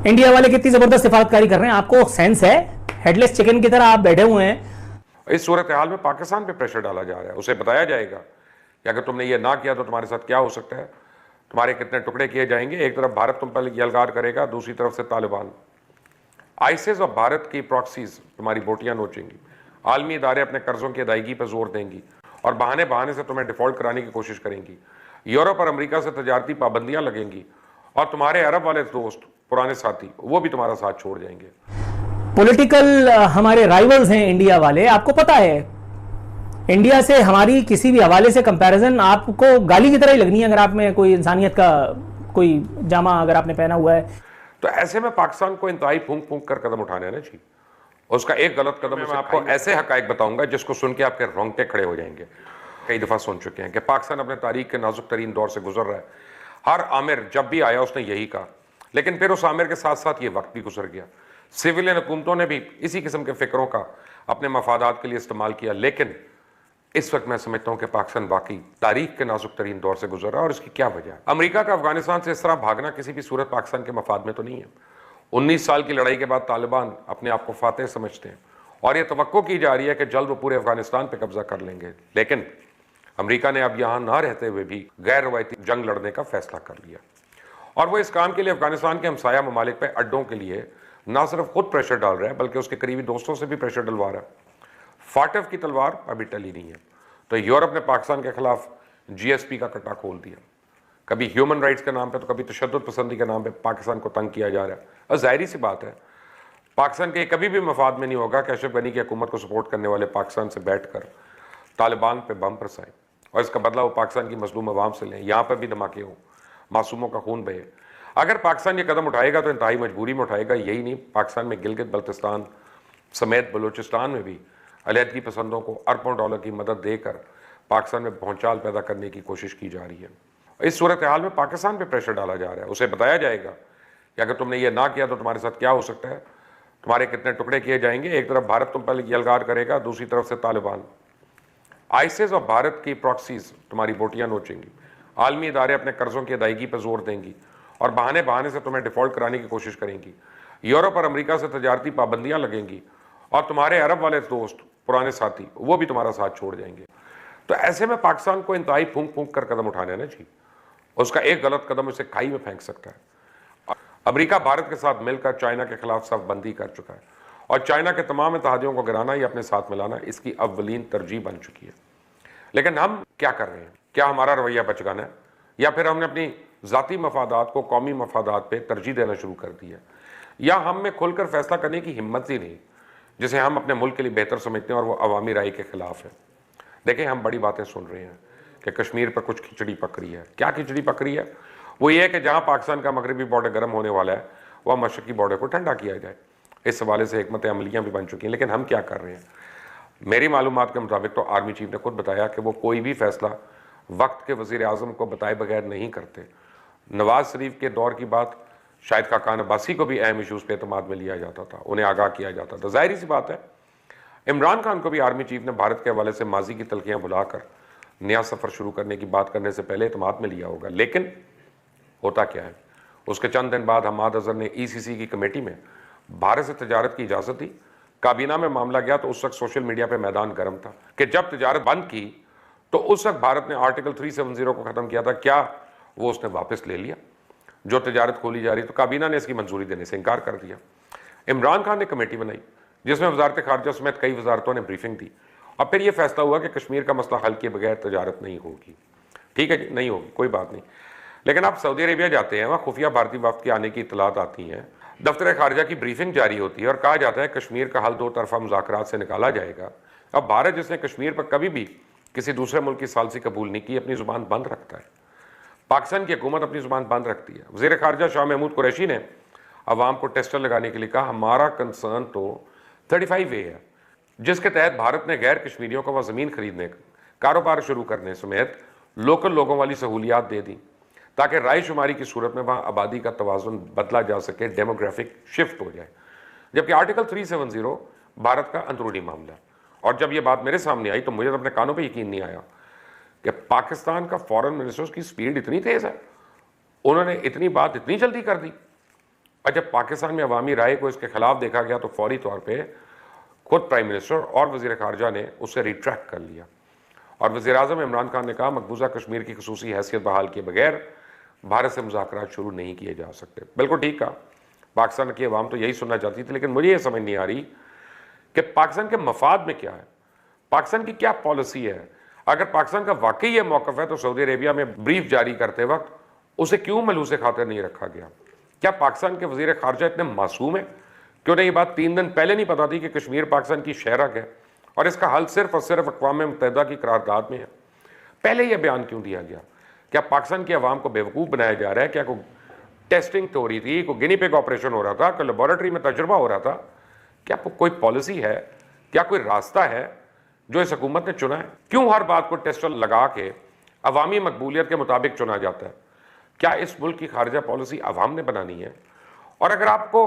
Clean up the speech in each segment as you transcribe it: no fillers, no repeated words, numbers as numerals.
India वाले कितनी जबरदस्त सिफारतकारी कर रहे हैं, आपको सेंस है? हेडलेस चिकन की तरह आप बैठे हुए हैं। इस सूरत हाल में पाकिस्तान पे प्रेशर डाला जा रहा है। उसे बताया जाएगा कि अगर तुमने ये ना किया तो तुम्हारे साथ क्या हो सकता है, तुम्हारे कितने टुकड़े किए जाएंगे। एक तरफ भारत तुम पर यलगार करेगा, दूसरी तरफ से तालिबान। आईसिस और भारत की प्रॉक्सीज तुम्हारी बोटियां नोचेंगी, आलमी इदारे अपने कर्जों की अदायगी पर जोर देंगी और बहाने बहाने से तुम्हें डिफॉल्ट कराने की कोशिश करेंगी। यूरोप और अमेरिका से तजारती पाबंदियां लगेंगी और तुम्हारे अरब वाले दोस्त, पुराने साथी, वो भी तुम्हारा साथ छोड़ जाएंगे। पॉलिटिकल हमारे राइवल्स हैं इंडिया वाले, आपको पता है इंडिया से हमारी किसी भी हवाले से कंपैरिजन आपको गाली की तरह ही लगनी है, अगर आप में कोई इंसानियत का कोई जामा अगर आपने पहना हुआ है तो। ऐसे में पाकिस्तान को इंतहाई फूंक फूंक कर कदम उठाने ना चाहिए। उसका एक गलत कदम मैं आपको ऐसे हकायक बताऊंगा जिसको सुन के आपके रोंगटे खड़े हो जाएंगे। कई दफा सुन चुके हैं कि पाकिस्तान अपने तारीख के नाजुक तरीन दौर से गुजर रहा है। हर आमिर जब भी आया उसने यही कहा, लेकिन फिर उस आमिर के साथ साथ ये वक्त भी गुजर गया। सिविलियन हुकूमतों ने भी इसी किस्म के फिक्रों का अपने मफादात के लिए इस्तेमाल किया। लेकिन इस वक्त मैं समझता हूं कि पाकिस्तान वाकई तारीख के नाजुक तरीन दौर से गुजर रहा है। और इसकी क्या वजह? अमेरिका का अफगानिस्तान से इस तरह भागना किसी भी सूरत पाकिस्तान के मफाद में तो नहीं है। 19 साल की लड़ाई के बाद तालिबान अपने आप को फातेह समझते हैं और यह तवक्को की जा रही है कि जल्द वो पूरे अफगानिस्तान पर कब्जा कर लेंगे। लेकिन अमेरिका ने अब यहां ना रहते हुए भी गैर रवायती जंग लड़ने का फैसला कर लिया और वो इस काम के लिए अफगानिस्तान के हमसाया ममालिक पर अड्डों के लिए ना सिर्फ खुद प्रेशर डाल रहा है बल्कि उसके करीबी दोस्तों से भी प्रेशर डलवा रहा है। फाटफ की तलवार अभी टली नहीं है तो यूरोप ने पाकिस्तान के खिलाफ जीएसपी का कट्टा खोल दिया। कभी ह्यूमन राइट्स के नाम पे तो कभी तशद्दुद पसंदी के नाम पे पाकिस्तान को तंग किया जा रहा है। और जाहिर सी बात है पाकिस्तान के कभी भी मफाद में नहीं होगा कि अशरफ गनी की हुकूमत को सपोर्ट करने वाले पाकिस्तान से बैठकर तालिबान पे बम बरसाएं और इसका बदला वो पाकिस्तान की मजलूम अवाम से लें, यहाँ पर भी धमाके हों, मासूमों का खून बहे। अगर पाकिस्तान ये कदम उठाएगा तो इंतहाई मजबूरी में उठाएगा। यही नहीं, पाकिस्तान में गिलगित बल्तिस्तान समेत बलूचिस्तान में भी अलहदगी पसंदों को अरबों डॉलर की मदद देकर पाकिस्तान में भौचाल पैदा करने की कोशिश की जा रही है। इस सूरत हाल में पाकिस्तान पे प्रेशर डाला जा रहा है। उसे बताया जाएगा कि अगर तुमने ये ना किया तो तुम्हारे साथ क्या हो सकता है, तुम्हारे कितने टुकड़े किए जाएंगे। एक तरफ भारत तुम पर यलगार करेगा, दूसरी तरफ से तालिबान। आईसिस और भारत की प्रॉक्सीज तुम्हारी बोटियां नोचेंगी, आलमी इदारे अपने कर्जों की अदायगी पर जोर देंगी और बहाने बहाने से तुम्हें डिफॉल्ट कराने की कोशिश करेंगी। यूरोप और अमेरिका से तजारती पाबंदियां लगेंगी और तुम्हारे अरब वाले दोस्त, पुराने साथी, वो भी तुम्हारा साथ छोड़ जाएंगे। तो ऐसे में पाकिस्तान को इंतहाई फूंक फूंक कर कदम उठाने ना चाहिए। उसका एक गलत कदम उसे खाई में फेंक सकता है। अमेरिका भारत के साथ मिलकर चाइना के खिलाफ सफबंदी कर चुका है और चाइना के तमाम इत्तेहादियों को गिराना या अपने साथ मिलाना इसकी अव्वलीन तरजीह बन चुकी है। लेकिन हम क्या कर रहे हैं? क्या हमारा रवैया बचगाना है या फिर हमने अपनी ज़ाती मफादात को कौमी मफादात पे तरजीह देना शुरू कर दिया, या हम में खुलकर फैसला करने की हिम्मत ही नहीं जिसे हम अपने मुल्क के लिए बेहतर समझते हैं और वो अवामी राय के खिलाफ है। देखें, हम बड़ी बातें सुन रहे हैं कि कश्मीर पर कुछ खिचड़ी पक रही है। क्या खिचड़ी पक रही है? वो ये है कि जहाँ पाकिस्तान का मगरबी बॉर्डर गर्म होने वाला है वह मशरकी बॉर्डर को ठंडा किया जाए। इस हवाले से हिकमत अमलियाँ भी बन चुकी हैं। लेकिन हम क्या कर रहे हैं? मेरी मालूमात के मुताबिक तो आर्मी चीफ ने खुद बताया कि वो कोई भी फैसला वक्त के वज़ीर आज़म को बताए बगैर नहीं करते। नवाज शरीफ के दौर की बात शायद खाकान अब्बासी को भी अहम इशूज़ पे एतमाद में लिया जाता था, उन्हें आगाह किया जाता था। जाहिर सी बात है इमरान खान को भी आर्मी चीफ ने भारत के हवाले से माजी की तलखियाँ बुलाकर नया सफ़र शुरू करने की बात करने से पहले एतमाद में लिया होगा। लेकिन होता क्या है, उसके चंद दिन बाद हमाद अजहर ने ईसीसी की कमेटी में भारत से तजारत की इजाज़त दी। काबीना में मामला गया तो उस वक्त सोशल मीडिया पर मैदान गर्म था कि जब तजारत बंद की तो उस वक्त भारत ने आर्टिकल 370 को ख़त्म किया था। क्या वो उसने वापस ले लिया? जो तजारत खोली जा रही तो काबीना ने इसकी मंजूरी देने से इनकार कर दिया। इमरान खान ने कमेटी बनाई जिसमें वजारत खारजा समेत कई वजारतों ने ब्रीफिंग दी और फिर यह फैसला हुआ कि कश्मीर का मसला हल किए बगैर तजारत नहीं होगी। ठीक है जी, नहीं होगी, कोई बात नहीं। लेकिन आप सऊदी अरेबिया जाते हैं, वहाँ खुफिया भारतीय वफ्द के आने की इतलात आती हैं, दफ्तर खारजा की ब्रीफिंग जारी होती है और कहा जाता है कश्मीर का हल दो तरफा मुज़ाकरात से निकाला जाएगा। अब भारत जिसने कश्मीर पर कभी भी किसी दूसरे मुल्क की सालसी कबूल नहीं की, अपनी ज़ुबान बंद रखता है। पाकिस्तान की हुकूमत अपनी ज़ुबान बंद रखती है। वज़ीर खारजा शाह महमूद कुरैशी ने अवाम को टेस्टर लगाने के लिए कहा, हमारा कंसर्न तो 35A है, जिसके तहत भारत ने गैर कश्मीरियों को वह ज़मीन खरीदने, कारोबार शुरू करने समेत लोकल लोगों वाली सहूलियात दे दी ताकि रायशुमारी की सूरत में वहाँ आबादी का तवाज़ुन बदला जा सके, डेमोग्राफिक शिफ्ट हो जाए। जबकि आर्टिकल 370 भारत का अंदरूनी मामला। और जब ये बात मेरे सामने आई तो मुझे तो अपने कानों पे यकीन नहीं आया कि पाकिस्तान का फॉरेन मिनिस्टर्स की स्पीड इतनी तेज़ है, उन्होंने इतनी बात इतनी जल्दी कर दी। और जब पाकिस्तान में अवामी राय को इसके खिलाफ देखा गया तो फौरी तौर पे खुद प्राइम मिनिस्टर और वजीर खारजा ने उसे रिट्रैक्ट कर लिया और वजीर आज़म इमरान खान ने कहा मकबूजा कश्मीर की खसूसी हैसियत बहाल किए बगैर भारत से मुज़ाकरात शुरू नहीं किए जा सकते। बिल्कुल ठीक कहा, पाकिस्तान की अवाम तो यही सुनना चाहती थी, लेकिन मुझे ये समझ नहीं आ रही कि पाकिस्तान के मफाद में क्या है, पाकिस्तान की क्या पॉलिसी है। अगर पाकिस्तान का वाकई ये मौक़िफ़ है तो सऊदी अरेबिया में ब्रीफ जारी करते वक्त उसे क्यों मलूसे खातिर नहीं रखा गया? क्या पाकिस्तान के वजीर खारजा इतने मासूम है? क्यों नहीं ये बात 3 दिन पहले नहीं पता थी कि कश्मीर पाकिस्तान की शहरक है और इसका हल सिर्फ और सिर्फ अक़वाम मुत्तहिदा की करारदाद में है? पहले यह बयान क्यों दिया गया? क्या पाकिस्तान की आवाम को बेवकूफ़ बनाया जा रहा है? क्या कोई टेस्टिंग हो रही थी, कोई गिनी पिग ऑपरेशन हो रहा था, कोई लेबॉरेटरी में तजुर्बा हो रहा था? क्या कोई पॉलिसी है, क्या कोई रास्ता है जो इस हुकूमत ने चुना है? क्यों हर बात को टेस्ट लगा के अवामी मकबूलियत के मुताबिक चुना जाता है? क्या इस मुल्क की खारजा पॉलिसी अवाम ने बनानी है? और अगर आपको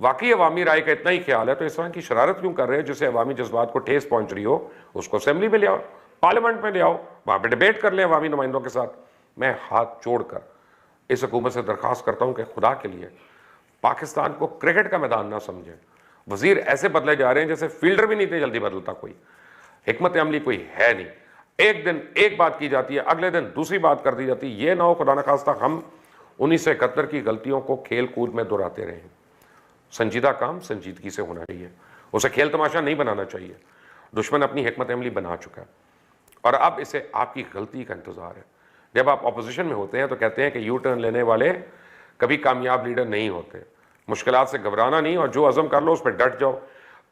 वाकई अवामी राय का इतना ही ख्याल है तो इस तरह की शरारत क्यों कर रहे हैं जिससे अवामी जज्बात को ठेस पहुंच रही हो? उसको असेंबली में ले आओ, पार्लियामेंट में ले आओ, वहां पर डिबेट कर लें अवामी नुमाइंदों के साथ। मैं हाथ छोड़कर इस हुकूमत से दरख्वास्त करता हूं कि खुदा के लिए पाकिस्तान को क्रिकेट का मैदान ना समझें। वजीर ऐसे बदले जा रहे हैं जैसे फील्डर भी नहीं थे जल्दी बदलता कोई, हिकमत अमली कोई है नहीं। एक दिन एक बात की जाती है, अगले दिन दूसरी बात कर दी जाती है। ये ना हो खुदा न खास्ता हम 1971 की गलतियों को खेल कूद में दोहराते रहें। संजीदा काम संजीदगी से होना चाहिए, उसे खेल तमाशा नहीं बनाना चाहिए। दुश्मन अपनी हिकमत अमली बना चुका है और अब इसे आपकी गलती का इंतजार है। जब आप अपोजिशन में होते हैं तो कहते हैं कि यू टर्न लेने वाले कभी कामयाब लीडर नहीं होते, मुश्किलात से घबराना नहीं और जो अज़म कर लो उस पर डट जाओ।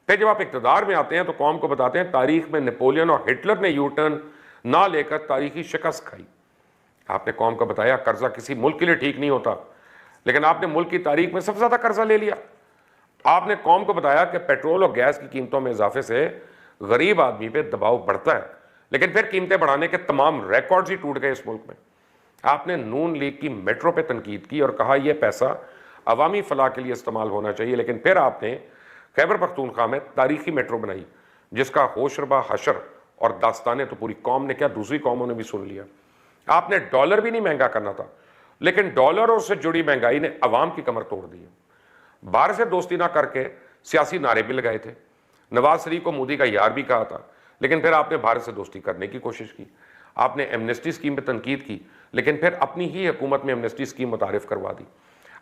फिर जब आप इक़्तिदार में आते हैं तो कौम को बताते हैं तारीख में नेपोलियन और हिटलर ने यू टर्न ना लेकर तारीखी शिकस्त खाई। आपने कौम को बताया कर्जा किसी मुल्क के लिए ठीक नहीं होता, लेकिन आपने मुल्क की तारीख में सबसे ज़्यादा कर्जा ले लिया। आपने कौम को बताया कि पेट्रोल और गैस की कीमतों में इजाफे से गरीब आदमी पे दबाव बढ़ता है, लेकिन फिर कीमतें बढ़ाने के तमाम रिकॉर्ड्स ही टूट गए इस मुल्क में। आपने नून लीग की मेट्रो पे तनकीद की और कहा यह पैसा अवामी फलाह के लिए इस्तेमाल होना चाहिए, लेकिन फिर आपने खैबर पख्तूनख्वा में तारीखी मेट्रो बनाई जिसका होशरबा हशर और दास्ताने तो पूरी कौम ने क्या दूसरी कौमों ने भी सुन लिया। आपने डॉलर भी नहीं महंगा करना था, लेकिन डॉलर और उससे जुड़ी महंगाई ने अवाम की कमर तोड़ दी है। बाहर से दोस्ती ना करके सियासी नारे भी लगाए थे, नवाज शरीफ को मोदी का यार भी कहा था, लेकिन फिर आपने भारत से दोस्ती करने की कोशिश की। आपने एमनेस्टी स्कीम पर तनकीद की, लेकिन फिर अपनी ही हुकूमत में एमनेस्टी स्कीम मुतारिफ करवा दी।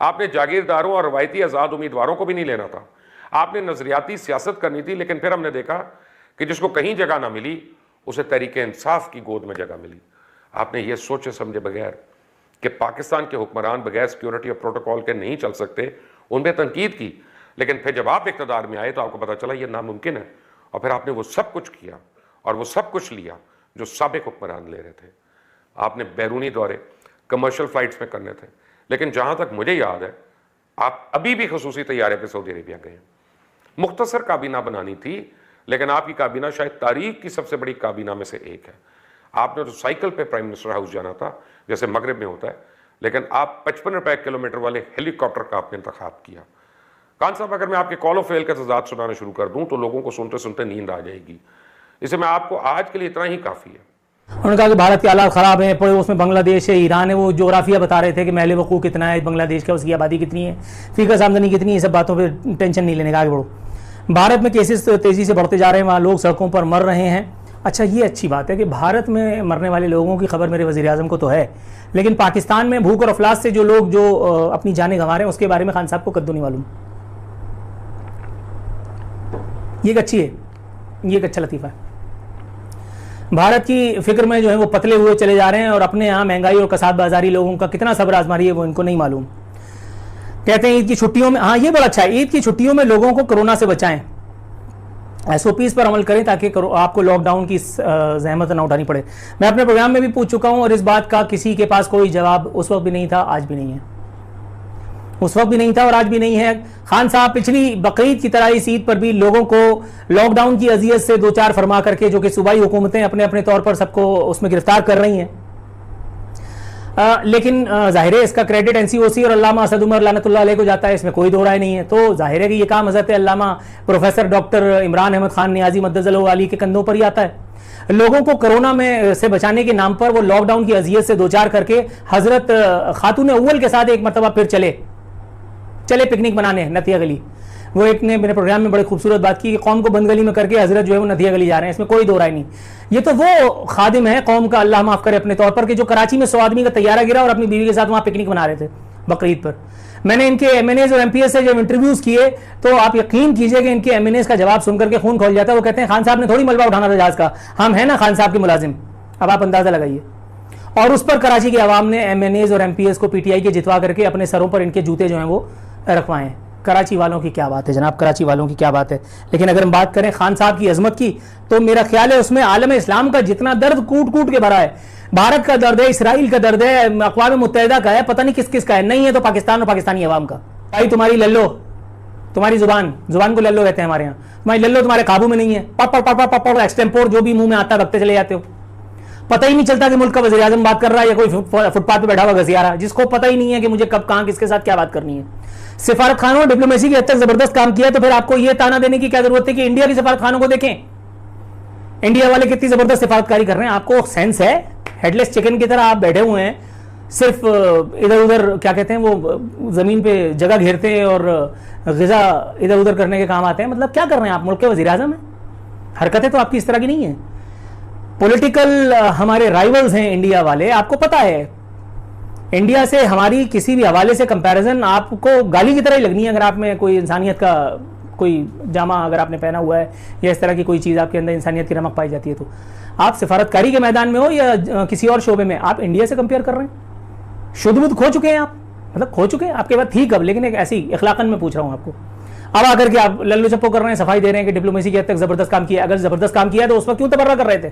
आपने जागीरदारों और रवायती आज़ाद उम्मीदवारों को भी नहीं लेना था। आपने नजरियाती सियासत करनी थी, लेकिन फिर हमने देखा कि जिसको कहीं जगह ना मिली उसे तहरीक इंसाफ की गोद में जगह मिली। आपने ये सोचे समझे बगैर कि पाकिस्तान के हुक्मरान बगैर सिक्योरिटी और प्रोटोकॉल के नहीं चल सकते, उनमें तनकीद की, लेकिन फिर जब आप इक़्तिदार में आए तो आपको पता चला ये नामुमकिन है और फिर आपने वो सब कुछ किया और वो सब कुछ लिया जो साबिक हुक्मरान ले रहे थे। आपने बैरूनी दौरे कमर्शियल फ्लाइट्स में करने थे, लेकिन जहाँ तक मुझे याद है आप अभी भी खसूसी तैयारे पे सऊदी अरेबिया गए। मुख्तसर काबीना बनानी थी, लेकिन आपकी काबीना शायद तारीख की सबसे बड़ी काबीना में से एक है। आपने तो साइकिल पे प्राइम मिनिस्टर हाउस जाना था जैसे मगरिब में होता है, लेकिन आप 55 रुपए किलोमीटर वाले हेलीकॉप्टर का आपने इंतखाब किया। खान साहब, अगर मैं आपके कॉल ऑफ फेल का तजाद सुनाना शुरू कर दूं तो लोगों को सुनते सुनते नींद आ जाएगी, इसे मैं आपको आज के लिए इतना ही काफ़ी है। उन्होंने कहा कि भारत के हालात ख़राब हैं, पड़ोस में बांग्लादेश है, ईरान है, वो जोग्राफिया बता रहे थे कि महल वकूफ़ कितना है बांग्लादेश का, उसकी आबादी कितनी है, फ़ीकस आमदनी कितनी है, ये सब बातों पे टेंशन नहीं लेने का, आगे बढ़ो। भारत में केसेस तेज़ी से बढ़ते जा रहे हैं, वहाँ लोग सड़कों पर मर रहे हैं। अच्छा, ये अच्छी बात है कि भारत में मरने वाले लोगों की खबर मेरे वज़ीर आज़म को तो है, लेकिन पाकिस्तान में भूख और अफलास से जो लोग अपनी जानें गंवा रहे हैं उसके बारे में खान साहब को कद्दू नहीं मालूम। ये एक अच्छी है, ये एक अच्छा लतीफ़ा है। भारत की फिक्र में जो है वो पतले हुए चले जा रहे हैं और अपने यहाँ महंगाई और कसाद बाजारी लोगों का कितना सब्र आजमा रही है वो इनको नहीं मालूम। कहते हैं ईद की छुट्टियों में, हाँ ये बड़ा अच्छा है, ईद की छुट्टियों में लोगों को कोरोना से बचाएं, SOPs पर अमल करें ताकि आपको लॉकडाउन की जहमत ना उठानी पड़े। मैं अपने प्रोग्राम में भी पूछ चुका हूँ और इस बात का किसी के पास कोई जवाब उस वक्त भी नहीं था, आज भी नहीं है। उस वक्त भी नहीं था और आज भी नहीं है। खान साहब पिछली बकरीद की तरह इस ईद पर भी लोगों को लॉकडाउन की अजियत से दो चार फरमा करके, जो कि सूबाई हुकूमतें अपने अपने तौर पर सबको उसमें गिरफ्तार कर रही हैं, लेकिन जाहिर है इसका क्रेडिट NCOC और अल्लामा असद उमर लानतुल्लाह अलैह को जाता है, इसमें कोई दो राय नहीं है। तो जाहिर है कि ये काम हज़रत अल्लामा प्रोफेसर डॉक्टर इमरान अहमद खान नियाजी मद्दज़ल्लहु आली के कंधों पर ही आता है। लोगों को कोरोना में से बचाने के नाम पर वो लॉकडाउन की अजियत से दो चार करके हज़रत खातून अव्वल के साथ एक मरतबा फिर चले चले पिकनिक बनाने नथिया गली। वो एक ने मेरे प्रोग्राम में बड़ी खूबसूरत बात की कि कौम को बंद गली में करके हजरत जो है वो नथिया गली जा रहे हैं, इसमें कोई दो राय नहीं। ये तो वो खादिम है कौम का, अल्लाह माफ करे अपने तौर पर, कि जो कराची में 100 आदमी का तैयारा गिरा और अपनी बीवी के साथ वहां पिकनिक बना रहे थे बकरीद पर। मैंने इनके MNAs और MPS से जब इंटरव्यूज किए तो आप यकीन कीजिए कि इनके MNAs का जवाब सुनकर के खून खोल जाता है। वो कहते हैं खान साहब ने थोड़ी मलबा उठाना था जहाज का, हम है ना खान साहब के मुलाजिम। अब आप अंदाजा लगाइए। और उस पर कराची की आवाम ने MNAs और MPS को PTI के जितवा करके अपने सरों पर इनके जूते जो हैं वो रखवाएं। कराची वालों की क्या बात है जनाब, कराची वालों की क्या बात है। लेकिन अगर हम बात करें खान साहब की अजमत की, तो मेरा ख्याल है उसमें आलम इस्लाम का जितना दर्द कूट कूट के भरा है। भारत का दर्द है, इसराइल का दर्द है, अक़वाम मुत्तहिदा का है, पता नहीं किस किस का है। नहीं है तो पाकिस्तान और पाकिस्तानी अवाम का। भाई तुम्हारी लल्लो, तुम्हारी जुबान को लल्लो कहते हैं हमारे यहाँ, तुम्हारी लल्लो तुम्हारे काबू में नहीं है। पप एक्सटेम्पोर जो भी मुंह में आता रखते चले जाते हो। पता ही नहीं चलता कि मुल्क का वज़ीर आज़म बात कर रहा है या कोई फुटपाथ पे बैठा हुआ घसियारा, जिसको पता ही नहीं है कि मुझे कब कहां किसके साथ क्या बात करनी है। सिफारत खानों और डिप्लोमेसी की हद तक जबरदस्त काम किया, तो फिर आपको यह ताना देने की क्या जरूरत है कि इंडिया की सिफारत खानों को देखें। इंडिया वाले कितनी जबरदस्त सिफारतकारी कर रहे हैं। आपको सेंस है? हेडलेस चिकन की तरह आप बैठे हुए हैं, सिर्फ इधर उधर क्या कहते हैं वो जमीन पे जगह घेरते हैं और ग़िज़ा इधर उधर करने के काम आते हैं। मतलब क्या कर रहे हैं आप? मुल्क के वज़ीर आज़म हैं। हरकतें तो आपकी इस तरह की नहीं है। पॉलिटिकल हमारे राइवल्स हैं इंडिया वाले, आपको पता है इंडिया से हमारी किसी भी हवाले से कंपैरिजन आपको गाली की तरह ही लगनी है। अगर आप में कोई इंसानियत का कोई जामा अगर आपने पहना हुआ है या इस तरह की कोई चीज़ आपके अंदर इंसानियत की रमक पाई जाती है, तो आप सिफारतकारी के मैदान में हो या किसी और शोबे में, आप इंडिया से कंपेयर कर रहे हैं। शुद्ध बुद्ध खो चुके हैं आप, मतलब खो चुके हैं। आपके बाद थी कब, लेकिन एक ऐसी इखलाकन में पूछ रहा हूँ आपको। अब आकर के आप लल्लू चप्पो कर रहे हैं, सफाई दे रहे हैं कि डिप्लोमेसी की हद तक जबरदस्त काम किया। अगर जबरदस्त काम किया तो उस वक्त क्यों तबर्रा कर रहे थे?